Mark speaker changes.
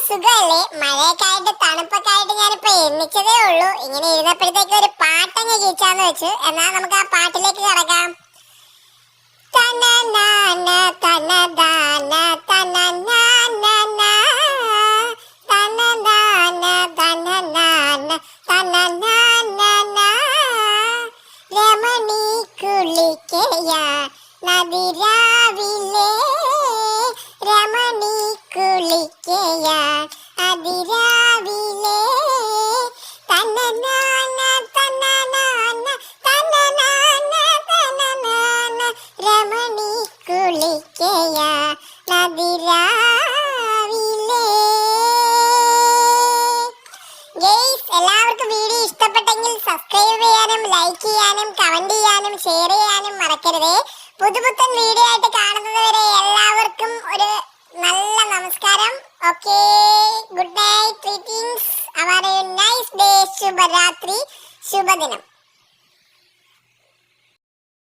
Speaker 1: സുഖല്ലേ? മഴയൊക്കെ ആയിട്ട് തണുപ്പൊക്കെ ആയിട്ട് ഞാനിപ്പോ എണ്ണിച്ചതേ ഉള്ളൂ. ഇങ്ങനെ ഇരുന്നപ്പോഴത്തേക്ക് ഒരു പാട്ടങ്ങ് കേൾക്കാന്ന് വെച്ചു. എന്നാ നമുക്ക് ആ പാട്ടിലേക്ക് കിടക്കാം. തനനാന തനദാന തനനാന തനനാന തനനാന തനനാന രമണി കുളിക്കയാ നദിരാവിലെ രമണി കുളിക്കയാ അതിരാവിലെ തനനാന തനനാന തനനാന തനനാന രമണി കുളിക്കയാ അതിരാവിലെ. ഗയ്സ്, എല്ലാവർക്കും വീഡിയോ ഇഷ്ടപ്പെട്ടെങ്കിൽ സബ്സ്ക്രൈബ് ചെയ്യാനും ലൈക്ക് ചെയ്യാനും കമന്റ് ചെയ്യാനും ഷെയർ ചെയ്യാനും മറക്കരുതേ. പുതുപുത്തൻ വീഡിയോ ആയിട്ട് കാണുന്നത് വരെ എല്ലാവർക്കും ഒരു നല്ല നമസ്കാരം. Okay, good night, greetings, have A nice day, ശുഭരാത്രി, ശുഭദിനം.